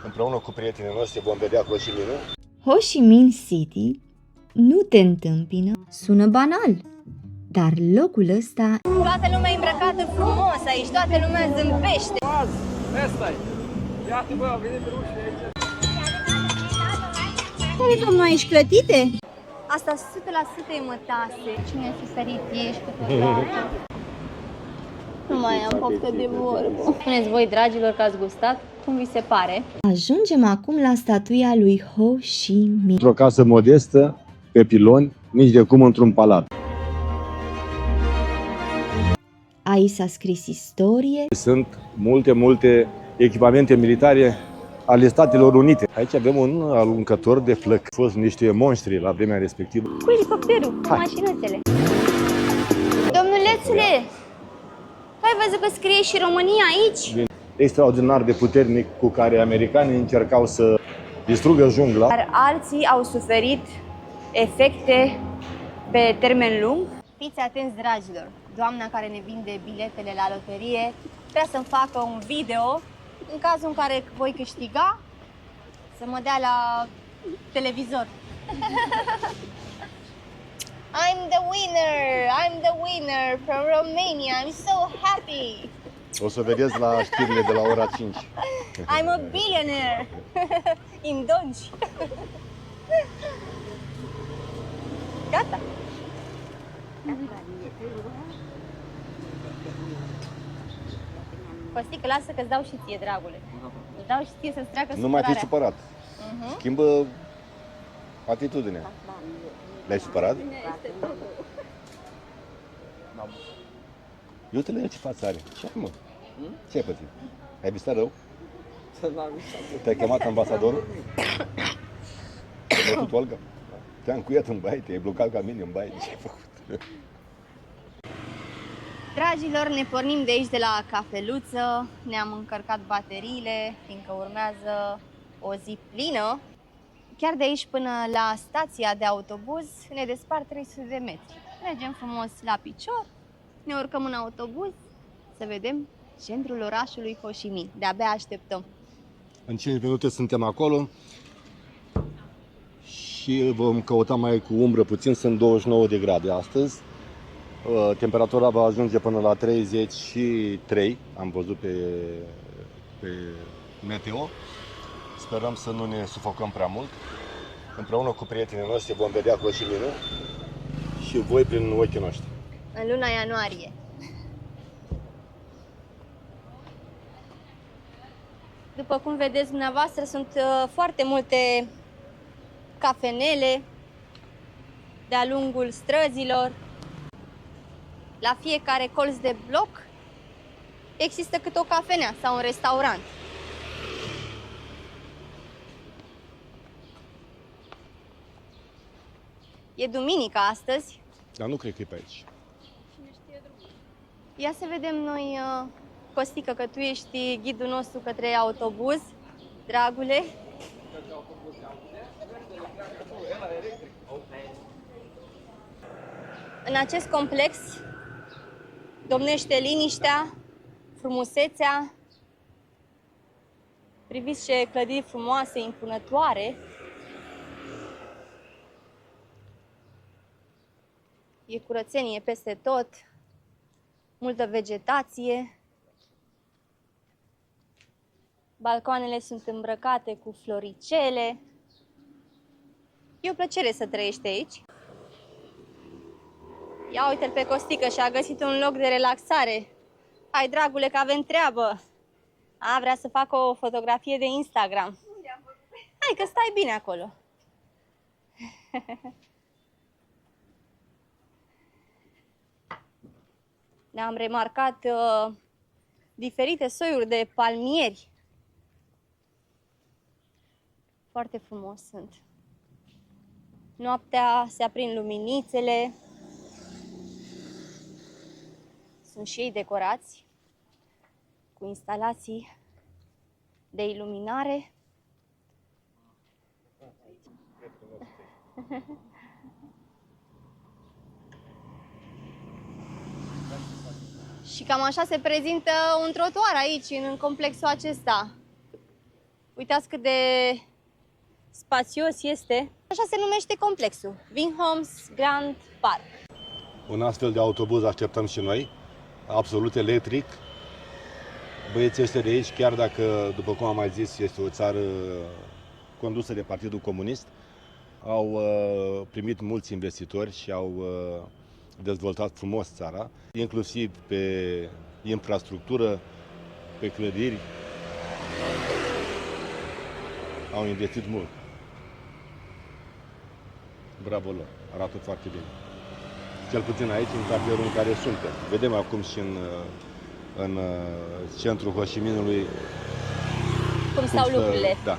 Împreună cu prietenii noștri vom vedea Ho Chi Minh. Ho Chi Minh City nu te întâmpină. Sună banal, dar locul ăsta... Toată lumea e îmbrăcată frumos aici, toată lumea zâmbește. Asta-i! Iată, bă, au venit rușii aici. Care domnul aici clătite? Asta 100% e mătase. Cine a suferit ești cu toată? Nu mai am poftă de vorbă. Spuneți voi, dragilor, că ați gustat? Cum vi se pare? Ajungem acum la statuia lui Ho Chi Minh. Într-o casă modestă, pe piloni, nici de cum într-un palat. Aici s-a scris istorie. Sunt multe echipamente militare ale Statelor Unite. Aici avem un aruncător de flăc. Au fost niște monștri la vremea respectivă. Cu elicopterul, cu mașinățele. Domnulețule, ai văzut că scrie și România aici? Extraordinar de puternic cu care americanii încercau să distrugă jungla. Dar alții au suferit efecte pe termen lung. Fiți atenți, dragilor! Doamna care ne vinde biletele la loterie vrea să-mi facă un video în cazul în care voi câștiga să mă dea la televizor. I'm the winner from Romania. I'm so happy. O să vedeți la știrile de la ora 5. I'm a billionaire. In Donci. Gata. Costică, lasă că-ți dau și ție, dragule. Îți dau și ție să-ți treacă Nu mai fi supărarea. supărat. Schimbă atitudinea. Le-ai supărat? Uite-le ce față are. Ce ai, mă? Ce ai pățit? Ai visat rău? Te-ai chemat ambasadorul? Te-ai bătut Olga? Te-am încuiat în baie, te-ai blocat ca mine în baie. Ce ai făcut? Dragilor, ne pornim de aici de la cafeluță, ne-am încărcat bateriile, fiindcă urmează o zi plină. Chiar de aici până la stația de autobuz ne despart 300 de metri. Mergem frumos la picior, ne urcăm în autobuz să vedem centrul orașului Ho Chi Minh. De-abia așteptăm. În 5 minute suntem acolo și vom căuta mai cu umbră puțin, sunt 29 de grade astăzi. Temperatura va ajunge până la 33, am văzut pe meteo. Sperăm să nu ne sufocăm prea mult. Împreună cu prietenii noștri vom vedea Ho Chi Minh și voi prin ochii noștri. În luna ianuarie. După cum vedeți dumneavoastră, sunt foarte multe cafenele de-a lungul străzilor. La fiecare colț de bloc există câte o cafenea sau un restaurant. E duminică astăzi. Dar nu cred că e pe aici. Ia să vedem noi, Costică, că tu ești ghidul nostru către autobuz, dragule. În acest complex domnește liniștea, frumusețea. Priviți ce clădiri frumoase, impunătoare. E curățenie peste tot, multă vegetație. Balcoanele sunt îmbrăcate cu floricele. E o plăcere să trăiești aici. Ia uite-l pe Costică și a găsit un loc de relaxare. Hai, dragule, că avem treabă. A, vrea să facă o fotografie de Instagram. Hai că stai bine acolo. Ne-am remarcat diferite soiuri de palmieri. Foarte frumos sunt. Noaptea se aprind luminițele. Sunt și ei decorați cu instalații de iluminare. Și cam așa se prezintă un trotuar aici, în complexul acesta. Uitați cât de spațios este. Așa se numește complexul, Vinhomes Grand Park. Un astfel de autobuz așteptăm și noi, absolut electric. Băieții ăștia de aici, chiar dacă, după cum am mai zis, este o țară condusă de Partidul Comunist, au primit mulți investitori și au dezvoltat frumos țara, inclusiv pe infrastructură, pe clădiri. Au investit mult. Bravo lor, arată foarte bine. Cel puțin aici, în cartierul în care suntem. Vedem acum și în centrul Ho Chi Minhului Cum stau lucrurile. Da.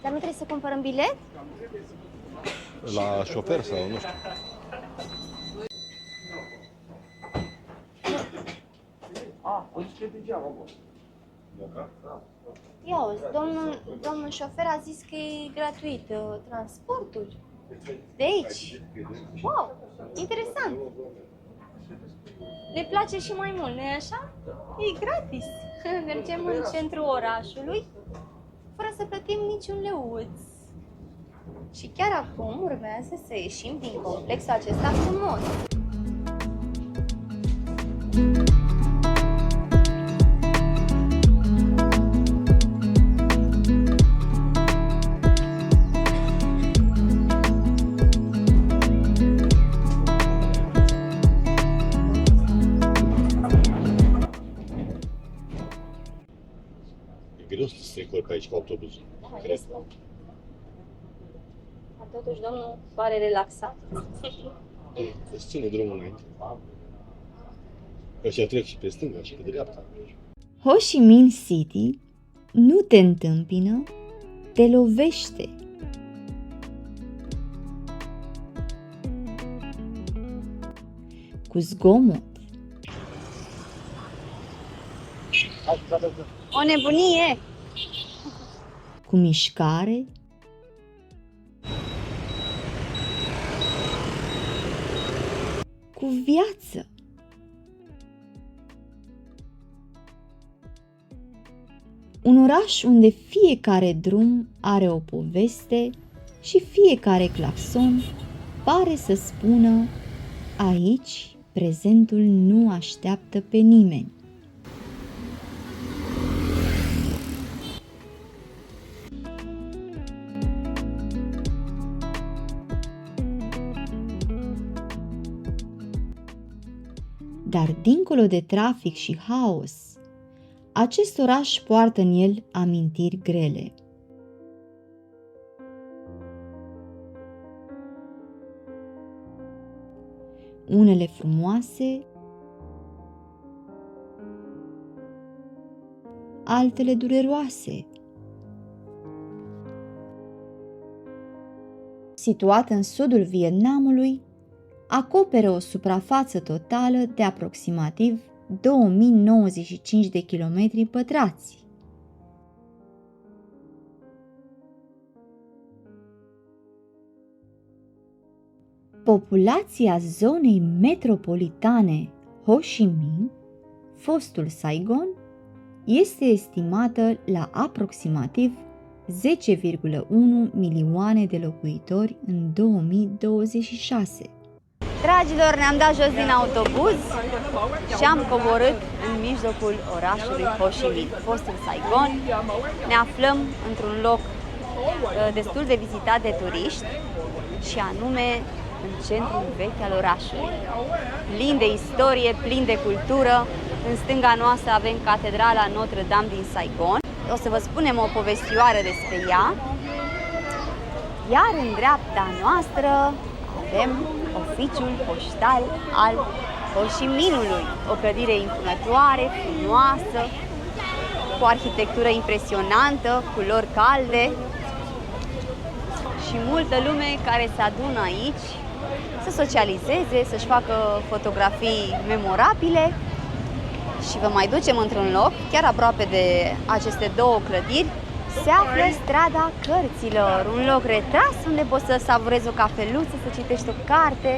Dar nu trebuie să cumpărăm bilet? La șofer sau nu știu. Ia uzi, domnul șofer a zis că e gratuit transportul de aici. Wow, interesant. Ne place și mai mult, nu-i așa? E gratis. Mergem în centrul orașului fără să plătim niciun leuț. Și chiar acum urmează să ieșim din complexul acesta frumos. E greu să te strecori pe aici cu autobuzul. Da, este. Totuși, domnul pare relaxat. Îți ține drumul înainte. Ăștia trec și pe stânga și pe dreapta. Ho Chi Minh City nu te întâmpină, te lovește. Cu zgomot, O nebunie! cu mișcare, cu viață. Un oraș unde fiecare drum are o poveste și fiecare claxon pare să spună: aici prezentul nu așteaptă pe nimeni. Dar dincolo de trafic și haos, acest oraș poartă în el amintiri grele. Unele frumoase, altele dureroase. Situat în sudul Vietnamului, acoperă o suprafață totală de aproximativ 2095 de kilometri pătrați. Populația zonei metropolitane Ho Chi Minh, fostul Saigon, este estimată la aproximativ 10,1 milioane de locuitori în 2026. Dragilor, ne-am dat jos din autobuz și am coborât în mijlocul orașului Ho Chi Minh, fostul Saigon. Ne aflăm într-un loc destul de vizitat de turiști și anume în centrul vechi al orașului. Plin de istorie, plin de cultură. În stânga noastră avem catedrala Notre-Dame din Saigon. O să vă spunem o povestioară despre ea. Iar în dreapta noastră avem oficiul poștal al Ho Chi Minhului, o clădire impunătoare, frumoasă, cu arhitectură impresionantă, culori calde și multă lume care se adună aici să socializeze, să-și facă fotografii memorabile. Și vă mai ducem într-un loc, chiar aproape de aceste două clădiri, se află strada cărților, un loc retras unde poți să savurezi o cafeluță, să citești o carte,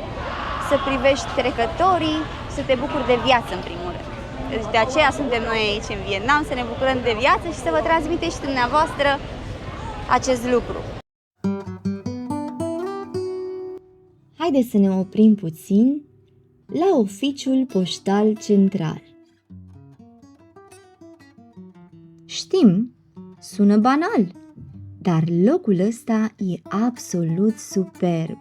să privești trecătorii să te bucuri de viață în primul rând. Deci de aceea suntem noi aici în Vietnam, să ne bucurăm de viață și să vă transmiteți și dumneavoastră acest lucru. Haideți să ne oprim puțin la oficiul poștal central. Știm, sună banal, dar locul ăsta e absolut superb.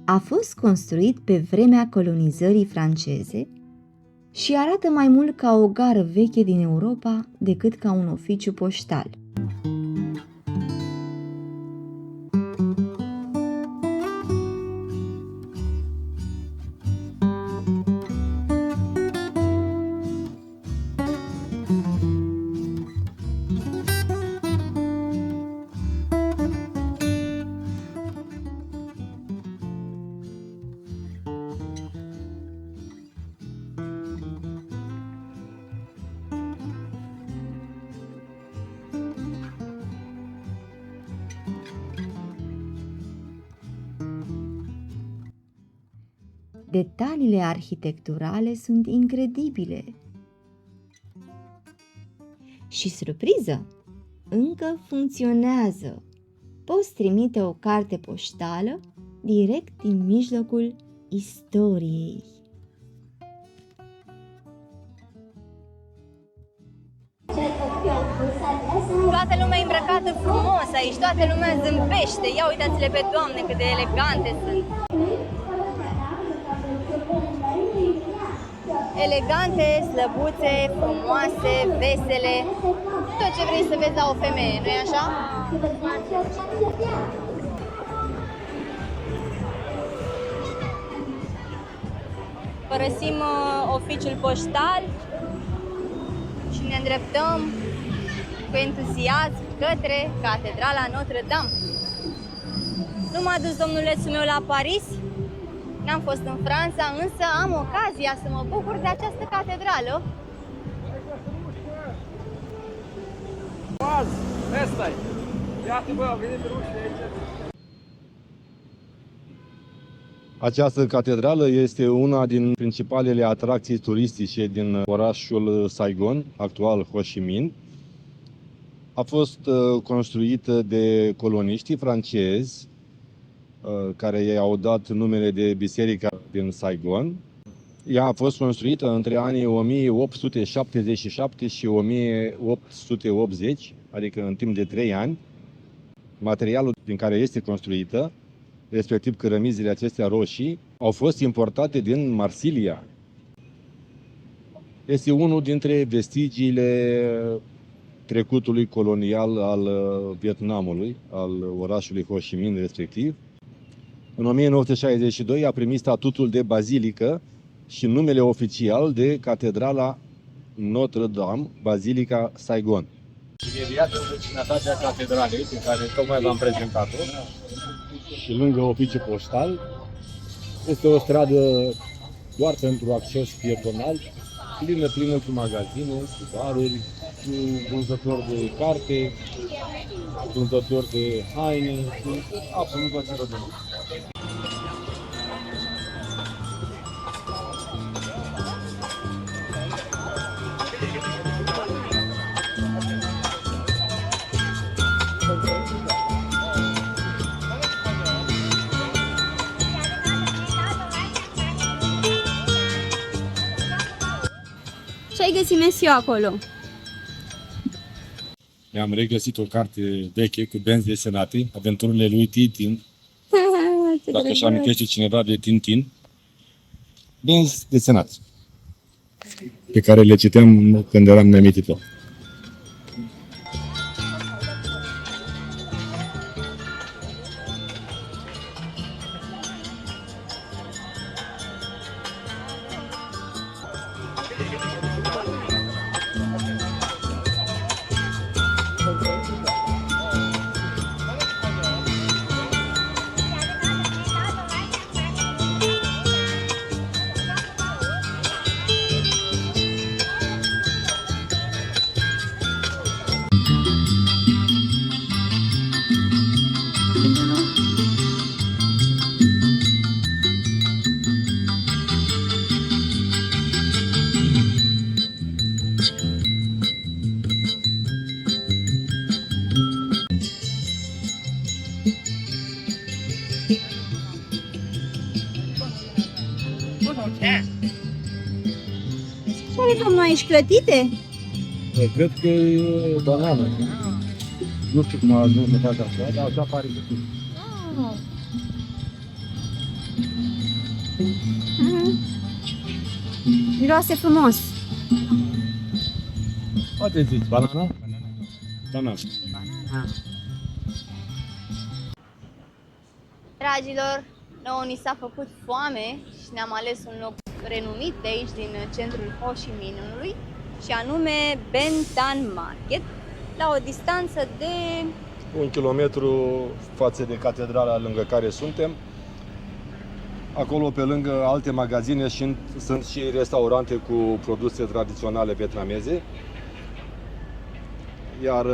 A fost construit pe vremea colonizării franceze și arată mai mult ca o gară veche din Europa decât ca un oficiu poștal. Detaliile arhitecturale sunt incredibile. Și surpriză, încă funcționează. Poți trimite o carte poștală direct din mijlocul istoriei. Toată lumea e îmbrăcată frumos aici, toată lumea zâmbește. Ia uitați-le pe doamne cât de elegante sunt. Elegante, slăbuțe, frumoase, vesele. Tot ce vrei să vezi la o femeie, nu-i așa? Părăsim oficiul poștal și ne îndreptăm cu entuziasm către Catedrala Notre-Dame. Nu m-a dus domnulețul meu la Paris, n-am fost în Franța, însă am ocazia să mă bucur de această catedrală. Azi, ăsta-i. Iată, bă, au venit rușii aici. Această catedrală este una din principalele atracții turistice din orașul Saigon, actual Ho Chi Minh. A fost construită de coloniștii francezi, care i-au dat numele de Biserica din Saigon. Ea a fost construită între anii 1877 și 1880, adică în timp de 3 ani. Materialul din care este construită, respectiv cărămizile acestea roșii, au fost importate din Marsilia. Este unul dintre vestigiile trecutului colonial al Vietnamului, al orașului Ho Chi Minh respectiv. În 1962 a primit statutul de bazilică și numele oficial de Catedrala Notre-Dame, Bazilica Saigon. Imediat în vecinătatea catedralei, pe care tocmai v-am prezentat-o, și lângă oficiul poștal, este o stradă doar pentru acces pietonal, plină cu magazine, cu baruri, cu vânzători de carte, vânzători de haine, cu absolut tot ce vă gândiți. Ce ai găsit, Mesiu, acolo? Mi-am regăsit o carte veche cu benzi desenate, aventurile lui Tintin. Dacă își amintește cineva de Tintin, benzi desenați, pe care le citeam când eram nemititor. Ce are domnul aici, clătite? Cred că e banană. Nu știu cum a ajuns să facă așa, dar așa pare că Miroase frumos. poate zici, banana? Banana. Dragilor, nouă ni s-a făcut foame și ne-am ales un loc renumit de aici, din centrul Ho Chi Minhului, și anume Ben Thanh Market, la o distanță de 1 kilometru față de catedrala lângă care suntem. Acolo, pe lângă alte magazine, sunt și restaurante cu produse tradiționale vietnameze. Iar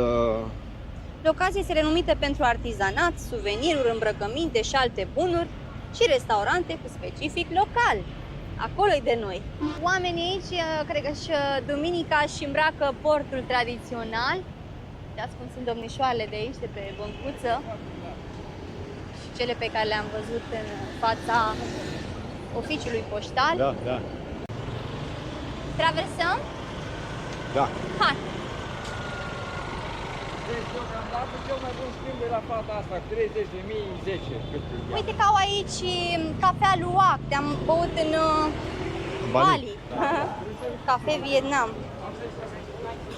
Locația este renumită pentru artizanat, suveniruri, îmbrăcăminte și alte bunuri și restaurante cu specific local. Acolo-i de noi. oamenii aici, cred că și duminica și îmbracă portul tradițional. Uitați cum sunt domnișoarele de aici, de pe băncuță, și cele pe care le-am văzut în fața oficiului poștal. da, da, Traversăm? da. Hai! Deci, deocamdată, cel mai bun schimb de la fata asta, 30.000, 10. Uite că au aici cafea luac, te-am băut în Bali. Cafe Vietnam.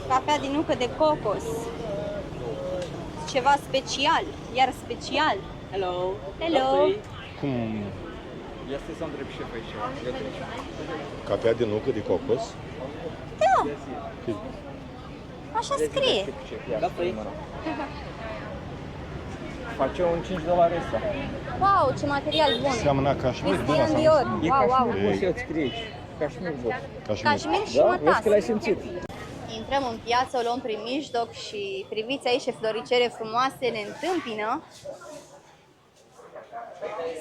Cafea din nucă de cocos. Ceva special, iar special. Hello. Hello! Cum Este să întreb șef aici. cafea de nucă de cocos? Da, așa scrie. Da, păi. Face un $5 ăsta. Wow, ce material bun! Seamănă cașmir, nu Christian asta? Dior. E Wow, wow! cașmir, boss, eu îți scrie aici. Cașmir, boss. Cașmir. Cașmir și Da? Vezi mătas. că l-ai simțit. Intrăm în piață, o luăm prin mijloc și priviți aici ce floricele frumoase ne întâmpină.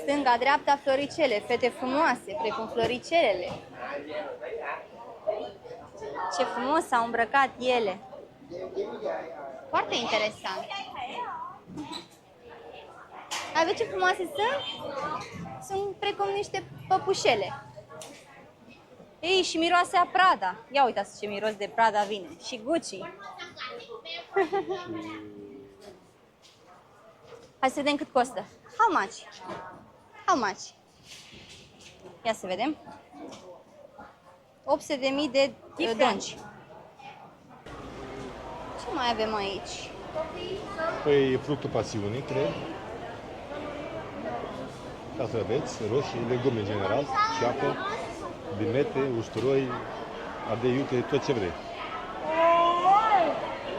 Stânga-dreapta floricele, fete frumoase, precum floricelele. Ce frumos s-au îmbrăcat ele. Foarte interesant. Ai văzut ce frumoase sunt? Sunt precum niște păpușele. Ei, și miroase a Prada. Ia uitați ce miros de Prada vine. Și Gucci. Hai să vedem cât costă. How much? How much? Ia să vedem. 800.000 de donci. Ce mai avem aici? Păi fructul pasiunii, cred. Castraveți, roșii, legume în general, ceapă, bimete, usturoi, ardei iute, tot ce vrei.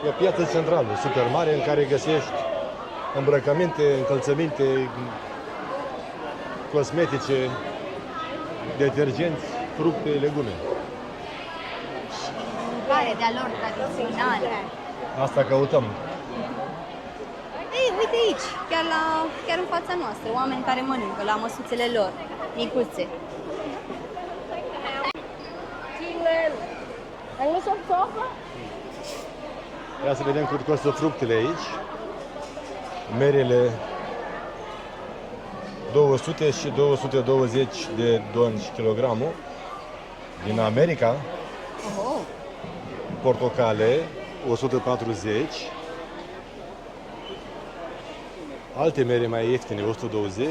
E o piață centrală, super mare, în care găsești îmbrăcăminte, încălțăminte, cosmetice, detergenți, fructe, legume. Mâncare de-a lor tradițională. Asta căutăm. Ei, uite aici, chiar în fața noastră, oameni care mănâncă la măsuțele lor, micuțe. Ia să vedem cât costă fructele aici. Merele 200 și 220 de donci kilogramul. Din America, Oh, portocale 140. Alte mere mai ieftine 120.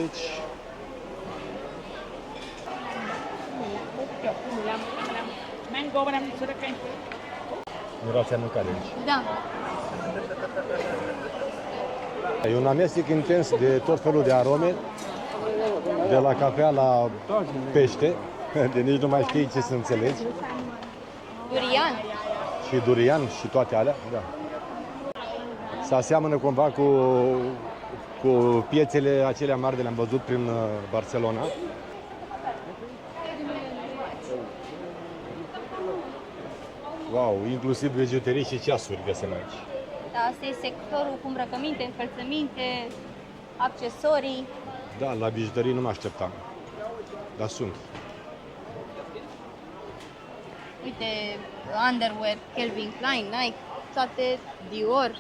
Miroase a mâncare aici. da. E un amestec intens de tot felul de arome, de la cafea la pește, de nici nu mai știi ce să înțelegi, Durian. și durian și toate alea. Da. Se aseamănă cumva cu piețele acelea mari de le-am văzut prin Barcelona. Wow, inclusiv bijuterii și ceasuri găsim aici. Da, asta e sectorul cu îmbrăcăminte, încălțăminte, accesorii. Da, la bijuterii nu mă așteptam. Dar sunt. Uite, underwear, Calvin Klein, Nike, toate Dior,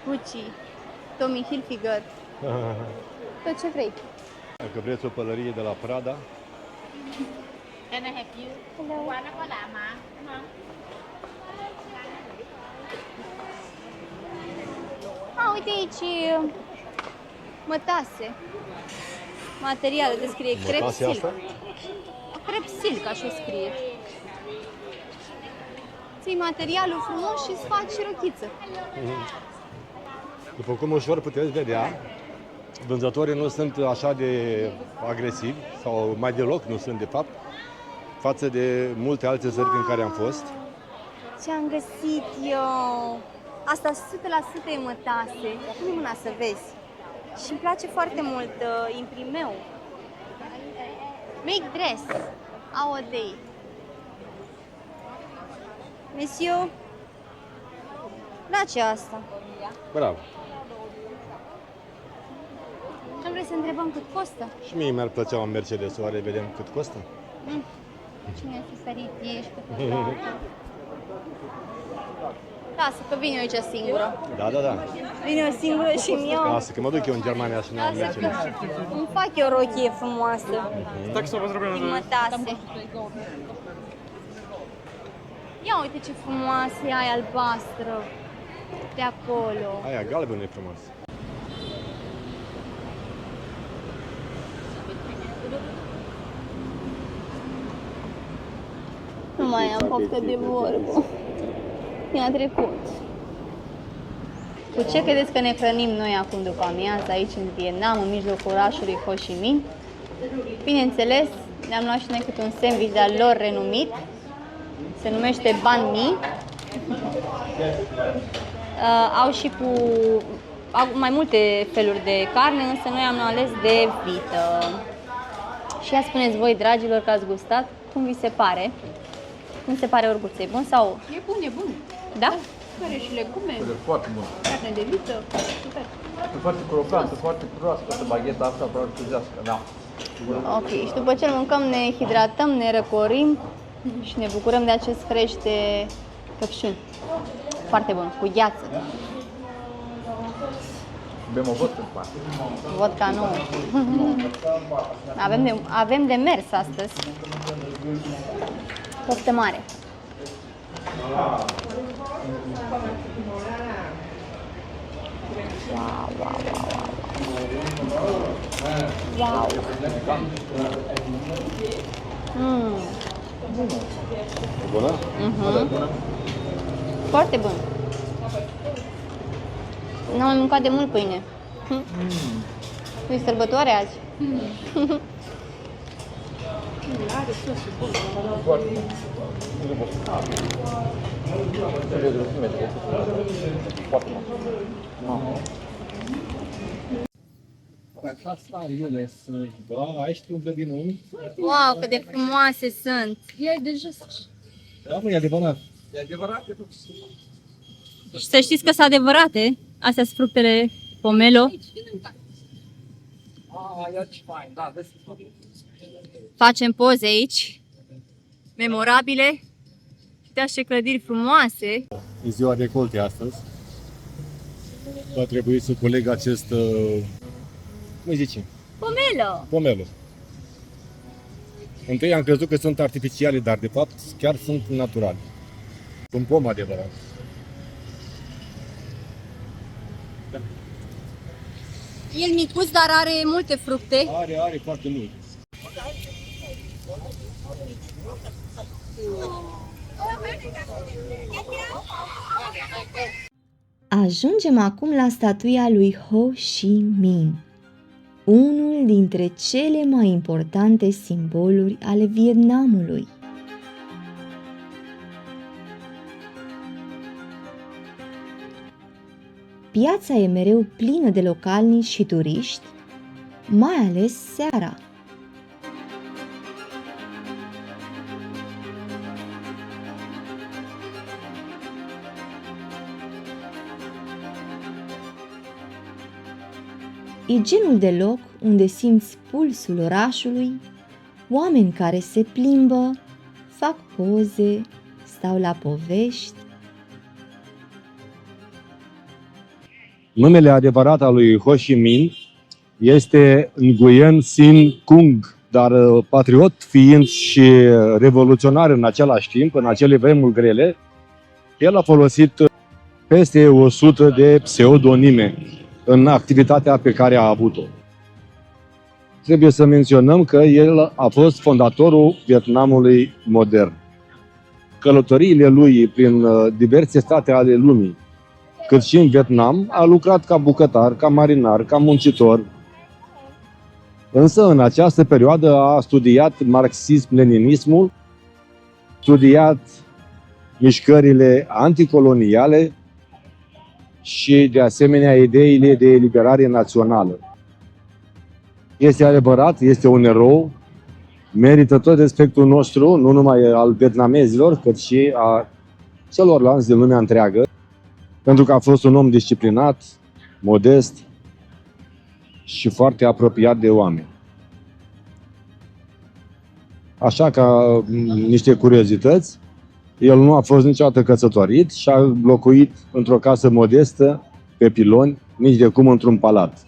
Gucci, Tommy Hilfiger, tot ce vrei. Dacă vreți o pălărie de la Prada, Can I help you? Quán nó có đạm mà, đúng không? Uite aici mătase. Materiale, descrie crep mătase silk. asta? Crep silk, așa scrie. Ții materialul frumos și îți faci rochiță. După cum ușor puteți vedea, vânzătorii nu sunt așa de agresivi, sau mai deloc nu sunt de fapt, față de multe alte țări în care am fost. Ce am găsit eu? Asta 100% e mătase. Pune mâna să vezi. Și îmi place foarte mult imprimeu. Make dress. Our day. Monsieur, place asta. Bravo. Nu vrei să întrebăm cât costă? Și mie mi-ar plăcea un Mercedes, oare vedem cât costă? Cine fi ferit ești cu Lasă că vin eu aici singură. Da. Vin eu singură și îmi iau. Lasă că mă duc eu în Germania și nu am Mercedes. Îmi fac eu o rochie frumoasă. Din mătase. Ia uite ce frumoasă e aia albastră. De acolo. Aia galbenă e frumos. Nu mai am poftă de vorbă. Mi-a trecut. Cu ce credeți că ne hrănim noi acum după amiază aici în Vietnam, în mijlocul orașului Ho Chi Minh? Bineînțeles, ne-am luat și noi câte un sandwich de-al lor renumit. Se numește banh mi. Au și au mai multe feluri de carne, însă noi am ales de vită. Și ia spuneți voi, dragilor, că ați gustat, cum vi se pare? Cum se pare orguță? E bun sau? E bun, e bun. Da? Are și legume, Foarte bun. carne de vită, super. E foarte crocantă, foarte proaspătă bagheta asta, probabil tuzească, da. Ok, și după ce îl mâncăm ne hidratăm, ne răcorim și ne bucurăm de acest fresh de căpșuni. Foarte bun, cu gheață. Bem o vodcă după aia. Vodka nu. Avem de mers astăzi. Poftă mare. Wow. E bună? Foarte bun. N-am mai mâncat de mult pâine. E sărbătoare azi. Are sosul bun. Foarte bun. Trebuie grăsime de foarte bun. Asta ele sunt, da, ai știu de din unul? Wow, cât de frumoase sunt. E de jos. Da, mă, e adevărat. E adevărat. Și să știți că sunt adevărate. Astea sunt fructele pomelo. Ia ce fain, da, vezi. Facem poze aici, memorabile. Uitați ce clădiri frumoase. E ziua de colte astăzi. Va trebui să coleg acest, cum îi zice? Pomelo! Pomelo. Întâi am crezut că sunt artificiale, dar de fapt chiar sunt naturale. Un pom adevărat. El micuț, dar are multe fructe. Are foarte mult. Ajungem acum la statuia lui Ho Chi Minh, unul dintre cele mai importante simboluri ale Vietnamului. Piața e mereu plină de localnici și turiști, mai ales seara. E genul de loc unde simți pulsul orașului, oameni care se plimbă, fac poze, stau la povești. Numele adevărat al lui Ho Chi Minh este Nguyen Sin Cung, dar patriot fiind și revoluționar în același timp, în acele vremuri grele, el a folosit peste 100 de pseudonime în activitatea pe care a avut-o. Trebuie să menționăm că el a fost fondatorul Vietnamului modern. Călătoriile lui prin diverse state ale lumii, cât și în Vietnam, a lucrat ca bucătar, ca marinar, ca muncitor. Însă, în această perioadă a studiat marxism-leninismul, studiat mișcările anticoloniale și, de asemenea, ideile de eliberare națională. Este adevărat, este un erou, merită tot respectul nostru, nu numai al vietnamezilor, cât și a celorlalți din lumea întreagă, pentru că a fost un om disciplinat, modest și foarte apropiat de oameni. Așa, ca niște curiozități, el nu a fost niciodată căsătorit și a locuit într-o casă modestă, pe piloni, nici de cum într-un palat.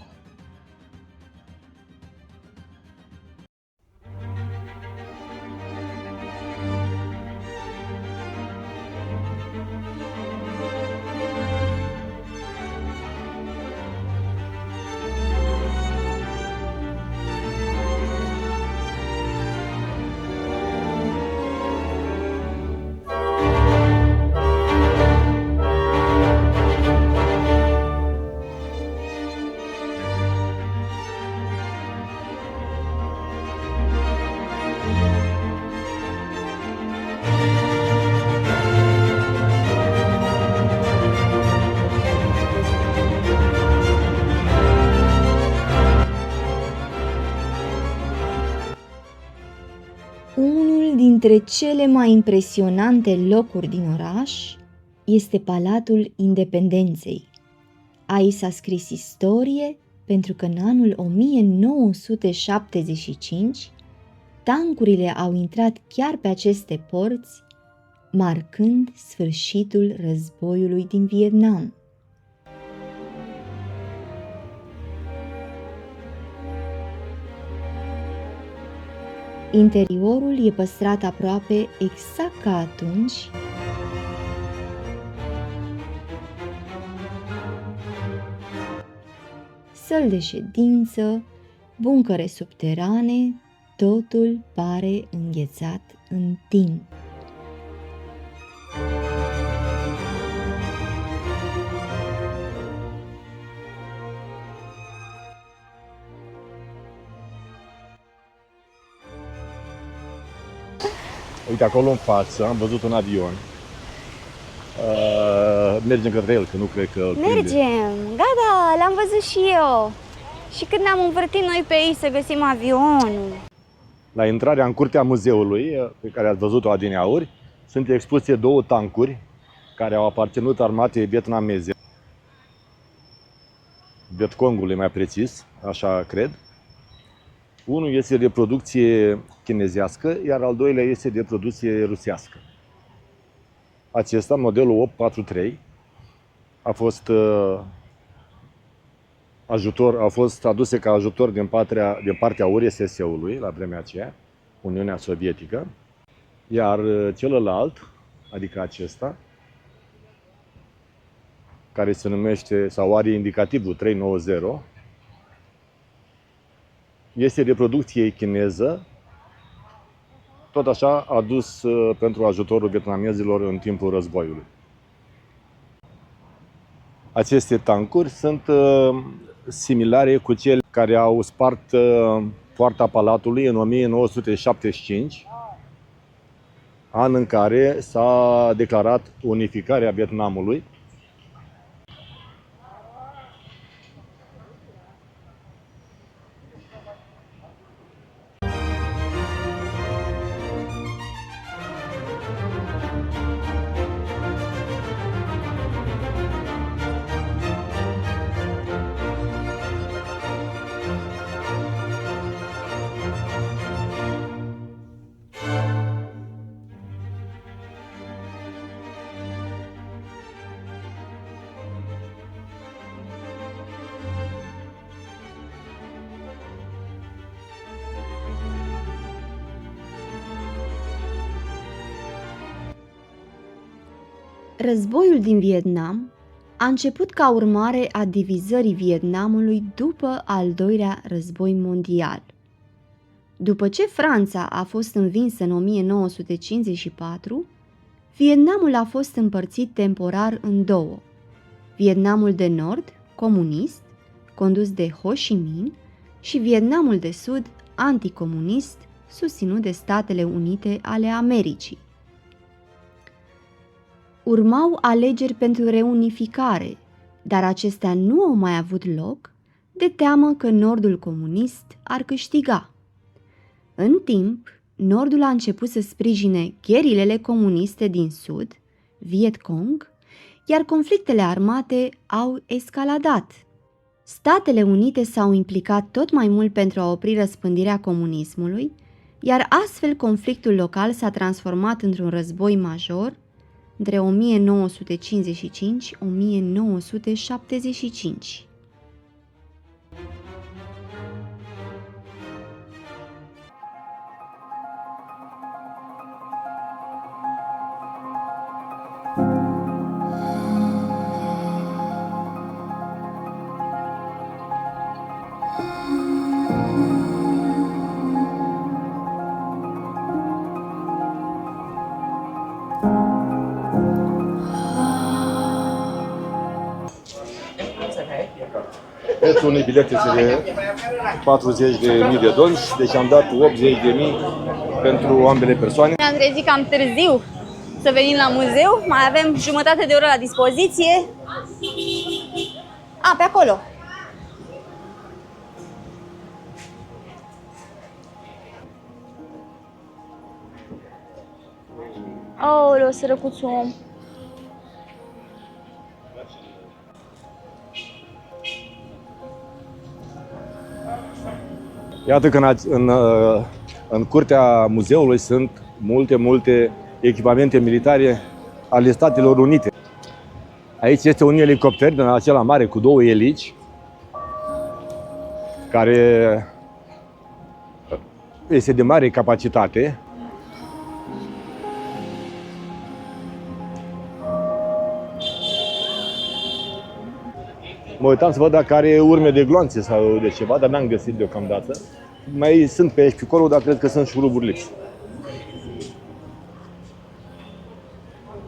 Unul dintre cele mai impresionante locuri din oraș este Palatul Independenței. Aici s-a scris istorie pentru că în anul 1975 tancurile au intrat chiar pe aceste porți, marcând sfârșitul războiului din Vietnam. Interiorul e păstrat aproape exact ca atunci, săli de ședință, buncăre subterane, totul pare înghețat în timp. Uite, acolo în față am văzut un avion. Mergem către el, că nu cred că îl prinde. Mergem! Gata, l-am văzut și eu! Și când ne-am învârtit noi pe ei să găsim avionul. La intrarea în curtea muzeului, pe care ați văzut-o adineauri, sunt expuse 2 tancuri care au aparținut armatei vietnameze. Vietcongului mai precis, așa cred. Unul este de producție chinezească, iar al doilea este de producție rusească. Acesta, modelul 843, a fost aduse ca ajutor din partea URSS-ului la vremea aceea, Uniunea Sovietică, iar celălalt, adică acesta, care se numește, sau are indicativul 390, este de producție chineză, tot așa adus pentru ajutorul vietnamezilor în timpul războiului. Aceste tancuri sunt similare cu cele care au spart poarta Palatului în 1975, an în care s-a declarat unificarea Vietnamului. Războiul din Vietnam a început ca urmare a divizării Vietnamului după al doilea război mondial. După ce Franța a fost învinsă în 1954, Vietnamul a fost împărțit temporar în două: Vietnamul de Nord, comunist, condus de Ho Chi Minh, și Vietnamul de Sud, anticomunist, susținut de Statele Unite ale Americii. Urmau alegeri pentru reunificare, dar acestea nu au mai avut loc de teamă că Nordul comunist ar câștiga. În timp, Nordul a început să sprijine gherilele comuniste din Sud, Viet Cong, iar conflictele armate au escaladat. Statele Unite s-au implicat tot mai mult pentru a opri răspândirea comunismului, iar astfel conflictul local s-a transformat într-un război major între 1955-1975. Prețul unui bilet este de 40.000 de dolari, deci am dat 80.000 pentru ambele persoane. Ne-am trezit cam târziu să venim la muzeu, mai avem jumătate de oră la dispoziție. Pe acolo. Aoleu, sărăcuțul om. Iată că în curtea muzeului sunt multe echipamente militare ale Statelor Unite. Aici este un elicopter din acela mare cu două elici, care este de mare capacitate. Mă uitam să văd dacă are urme de gloanțe sau de ceva, dar n-am găsit deocamdată. Mai sunt pe aici pe acolo, dar cred că sunt șuruburi lipsi.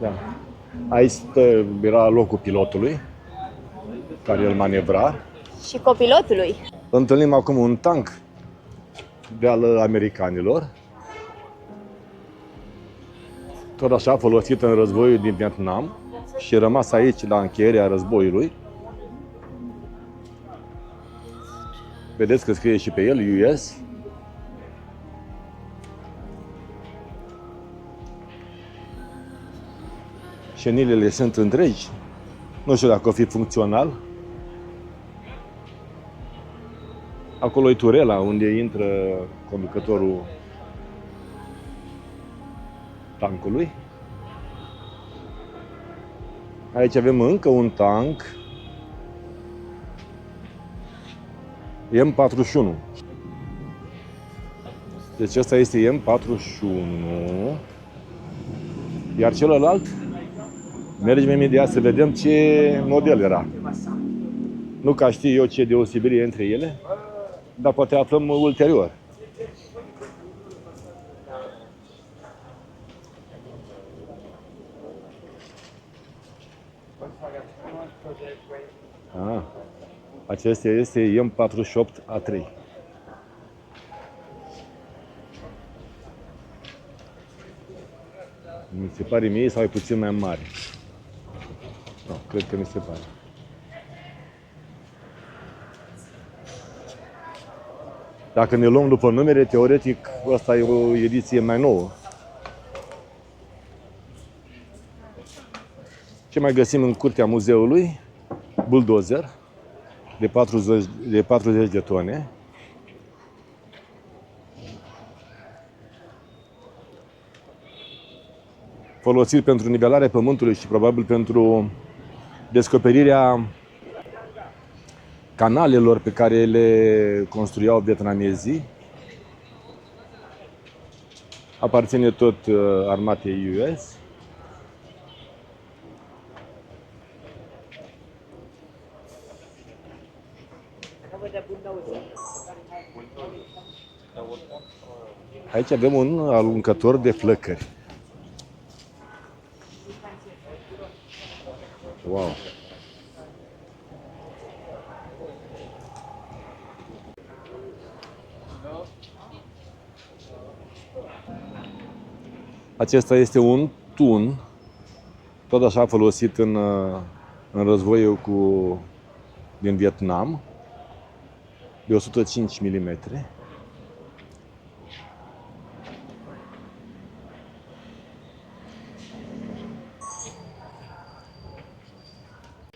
Da. Aici era locul pilotului, care îl manevra. Și copilotului. Întâlnim acum un tank de al americanilor, tot așa folosit în războiul din Vietnam și rămas aici la încheierea războiului. Vedeți că scrie și pe el US. Șenilele sunt întregi. Nu știu dacă o fi funcțional. Acolo e turela unde intră conducătorul tancului. Aici avem încă un tank M41. Deci ăsta este M41. Iar celălalt, mergem imediat să vedem ce model era. Nu ca știu eu ce deosebire e între ele, dar poate aflăm ulterior. Acesta este M48A3. Mi se pare mie sau e puțin mai mare? Nu, cred că mi se pare. Dacă ne luăm după numere, teoretic, asta e o ediție mai nouă. Ce mai găsim în curtea muzeului? Bulldozer de 40 de tone. Folosit pentru nivelarea pământului și probabil pentru descoperirea canalelor pe care le construiau vietnamezii. Aparține tot armatei US. Aici avem un aruncător de flăcări. Wow! Acesta este un tun, tot așa folosit în războiul din Vietnam, de 105 mm.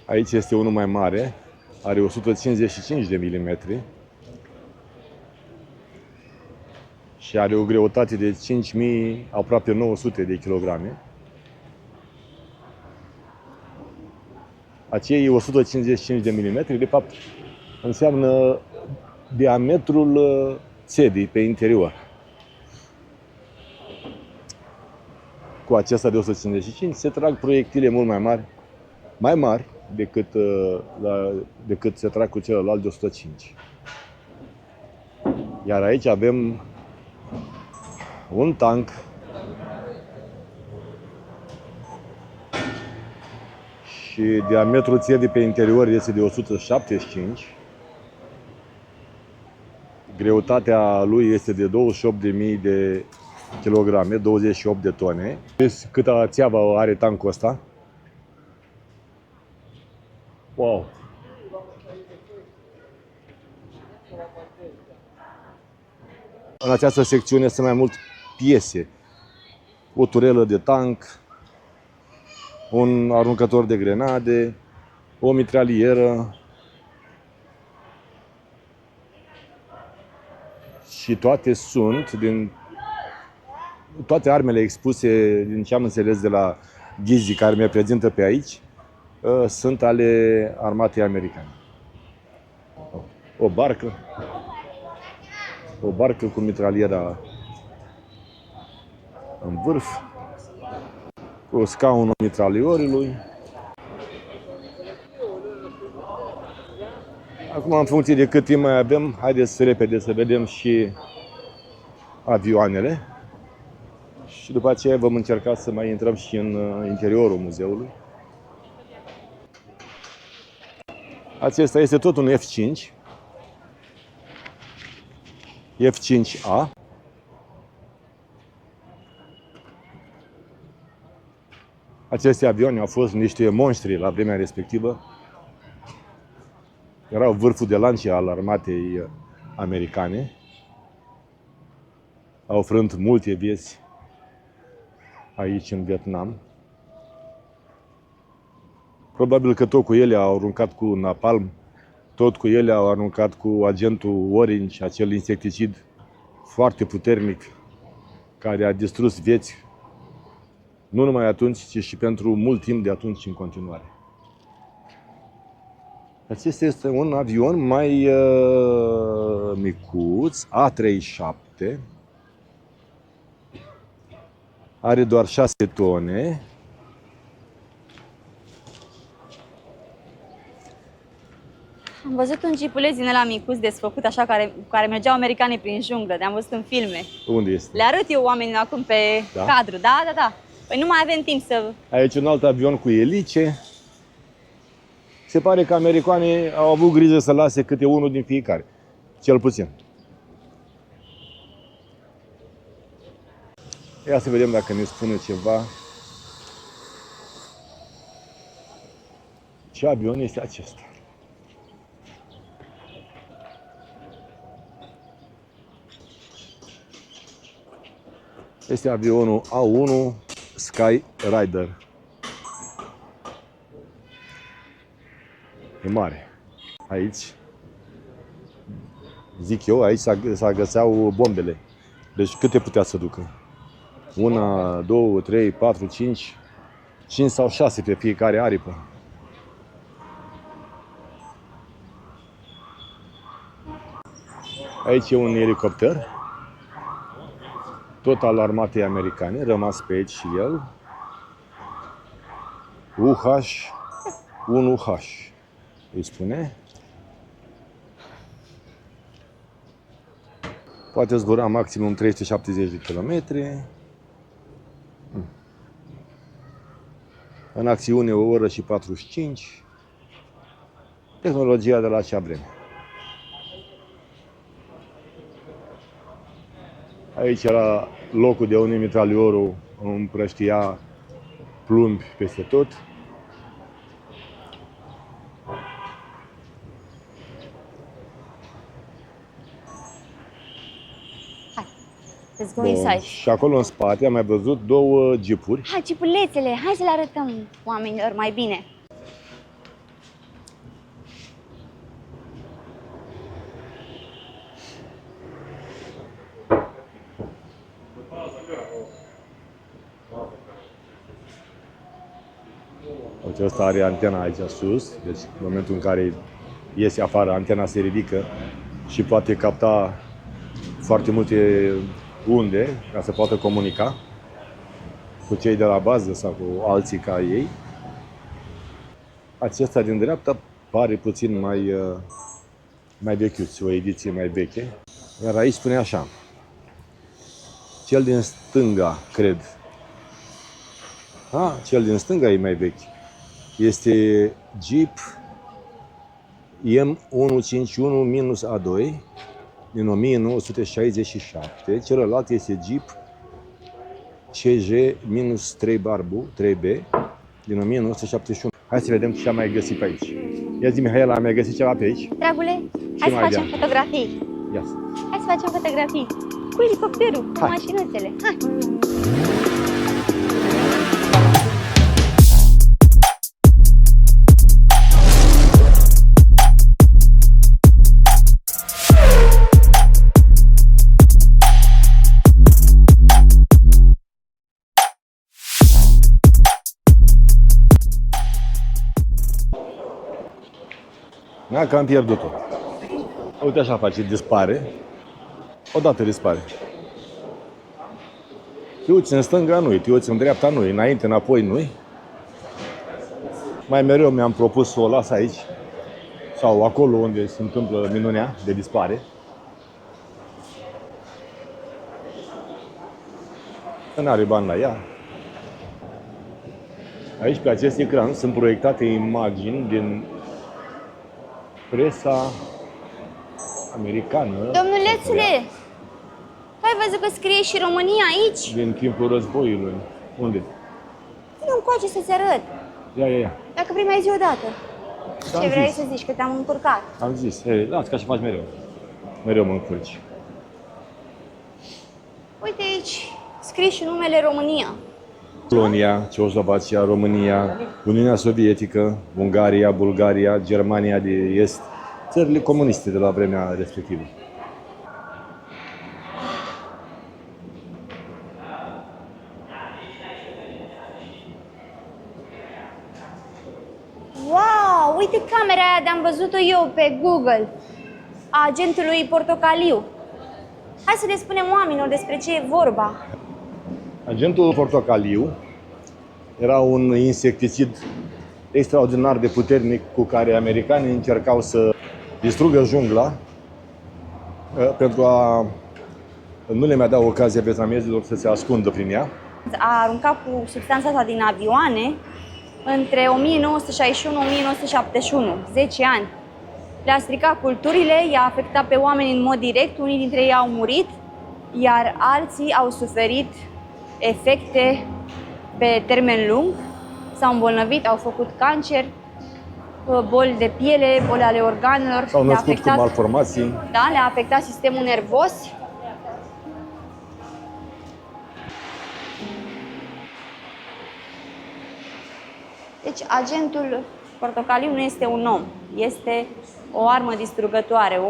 Aici este unul mai mare, are 155 de mm și are o greutate de 5000, aproape 900 de kilograme. Acei 155 de mm, de fapt, înseamnă diametrul țevii pe interior. Cu acesta de 155 se trag proiectile mult mai mari decât se trag cu celălalt de 105. Iar aici avem un tank și diametrul țevii pe interior este de 175. Greutatea lui este de 28.000 de kilograme, 28 de tone. Vezi câtă țeavă are tankul ăsta? Wow! În această secțiune sunt mai mult piese. O turelă de tank, un aruncător de grenade, o mitralieră și toate armele expuse, din ce am înțeles de la ghizii care mi prezintă pe aici, sunt ale armatei americane. O barcă cu mitraliera în vârf, cu scaunul mitraliorului. Acum, în funcție de cât timp mai avem, haideți repede să vedem și avioanele. Și după aceea vom încerca să mai intrăm și în interiorul muzeului. Acesta este tot un F-5. F-5A. Aceste avioane au fost niște monștri la vremea respectivă. Erau vârful de lance al armatei americane. Au frânt multe vieți aici în Vietnam. Probabil că tot cu ele au aruncat cu napalm, tot cu ele au aruncat cu agentul Orange, acel insecticid foarte puternic care a distrus vieți, nu numai atunci, ci și pentru mult timp de atunci în continuare. Acesta este un avion mai micuț, A-37. Are doar 6 tone. Am văzut un jeepuleț din ăla micuț desfăcut, așa, care mergeau americanii prin junglă, le-am văzut în filme. Unde este? Le arăt eu oamenilor acum pe cadru, da. Păi nu mai avem timp să... Aici un alt avion cu elice. Se pare că americanii au avut grijă să lase câte unul din fiecare, cel puțin. Ia să vedem dacă ne spune ceva. Ce avion este acesta? Este avionul A1 Sky Rider. E mare. Aici, zic eu, aici se agățeau bombele. Deci câte putea să ducă? 1, 2, 3, 4, 5 sau 6 pe fiecare aripă. Aici e un elicopter, tot al armatei americane, rămas pe aici și el. UH-1H, îi spune. Poate zbura maximum 370 de kilometri. În acțiune 1 oră și 45. Tehnologia de la acea vreme. Aici era locul de unde mitraliorul împrăștia plumbi peste tot. Let's go inside. Și acolo în spate am mai văzut două jeepuri. Hai, cipulețele, hai să le arătăm oamenilor mai bine. Acesta are antena aici sus, deci în momentul în care iese afară, antena se ridică și poate capta foarte multe unde ca să poată comunica cu cei de la bază sau cu alții ca ei. Acesta din dreapta pare puțin mai vechiuț, o ediție mai veche. Iar aici spune așa, cel din stânga, cred. Cel din stânga e mai vechi. Este Jeep M151-A2 din 1967. Celălalt este Jeep CG-3B din 1971. Hai să vedem ce am mai găsit pe aici. Ia zi, Mihaela, am mai găsit ceva pe aici? Dragule, hai să mai facem avem? fotografii. Ia. Hai să facem fotografii. Cu elicopterul, cu Hai. mașinuțele. Hai. Da, că am pierdut-o. Uite așa face, dispare. Odată dispare. Te uiți în stânga, nu-i, te uiți în dreapta, nu-i, înainte, înapoi, nu-i. Mai mereu mi-am propus să o las aici, sau acolo unde se întâmplă minunea de dispare. Că n-are bani la ea. Aici, pe acest ecran, sunt proiectate imagini din presa americană. Domnulețule, ai văzut că scrie și România aici? Din timpul războiului. Unde? Nu încoace să-ți arăt. Ia. Dacă vrei mai zi o dată. Am Ce vrei zis. să zici, că te-am încurcat? Am zis, las ca și faci mereu. Mereu mă încurci. Uite aici, scrie și numele România. Polonia, Ceoslovacia, România, Uniunea Sovietică, Ungaria, Bulgaria, Germania de Est, țările comuniste de la vremea respectivă. Wow, uite camera aia de-am văzut-o eu pe Google, a agentului Portocaliu. Hai să le spunem oamenilor despre ce e vorba. Agentul portocaliu era un insecticid extraordinar de puternic cu care americanii încercau să distrugă jungla pentru a nu le mai da ocazia vietnamezilor să se ascundă prin ea. A aruncat cu substanța asta din avioane între 1961-1971, 10 ani. Le-a stricat culturile, i-a afectat pe oameni în mod direct, unii dintre ei au murit, iar alții au suferit efecte pe termen lung, s-au îmbolnăvit, au făcut cancer, boli de piele, boli ale organelor. S-au le-a născut cu malformații. Da, le-a afectat sistemul nervos. Deci agentul Portocaliu nu este un om, este o armă distrugătoare,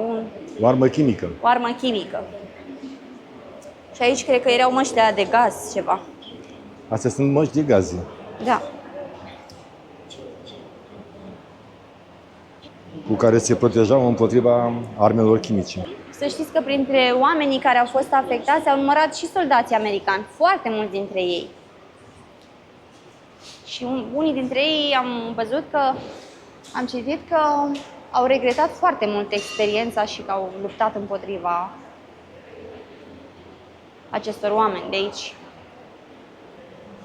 O armă chimică. o armă chimică. Și aici cred că erau măști de gaz, ceva. Astea sunt măști de gaze. Da. Cu care se protejau împotriva armelor chimice. Să știți că printre oamenii care au fost afectați au numărat și soldații americani, foarte mulți dintre ei. Și unii dintre ei am văzut că, am citit că au regretat foarte mult experiența și că au luptat împotriva acestor oameni de aici.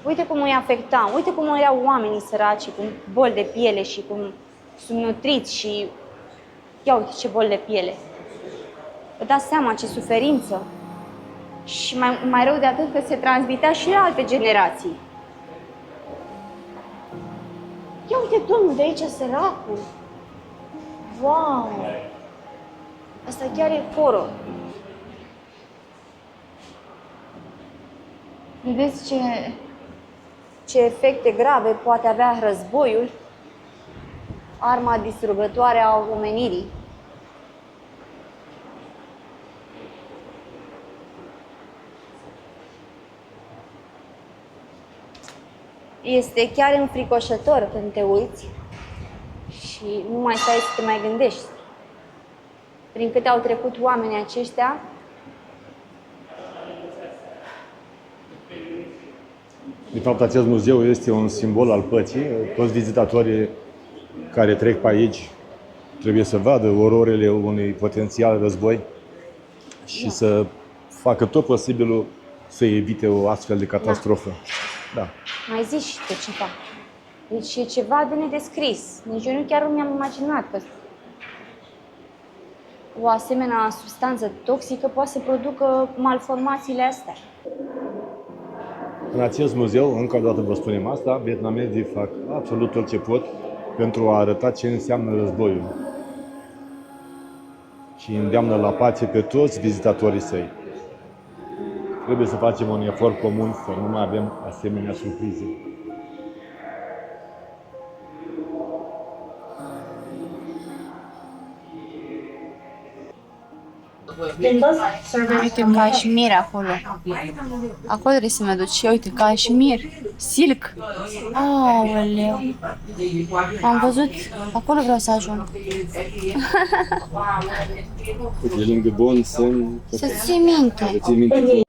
Uite cum îi afecta, uite cum erau oamenii săraci, cu boli de piele și cum subnutriți și... Ia uite ce boli de piele. Vă dați seama ce suferință. Și mai rău de atât că se transmitea și la alte generații. Ia uite domnul de aici, săracul. Wow! Asta chiar e horror. Vedeți ce efecte grave poate avea războiul, arma distrugătoare a omenirii. Este chiar înfricoșător când te uiți și nu mai stai să te mai gândești. Prin câte au trecut oamenii aceștia, De fapt, acest muzeu este un simbol al păcii. Toți vizitatorii care trec pe aici trebuie să vadă ororele unui potențial război și să facă tot posibilul să evite o astfel de catastrofă. Da. mai zici și tu ceva. Deci e ceva de nedescris. Nici eu chiar nu mi-am imaginat că o asemenea substanță toxică poate să producă malformațiile astea. În acest muzeu, încă o dată vă spunem asta, vietnamezii fac absolut tot ce pot pentru a arăta ce înseamnă războiul. Și îndeamnă la pace pe toți vizitatorii săi. Trebuie să facem un efort comun să nu mai avem asemenea surprize. Uite, cașmir acolo. Acolo trebuie să mă duc. Uite, cașmir, silk. Aoleu. Am văzut, acolo vreau să ajung. Uite, lângă Bon sunt... Să ții minte. Ții minte.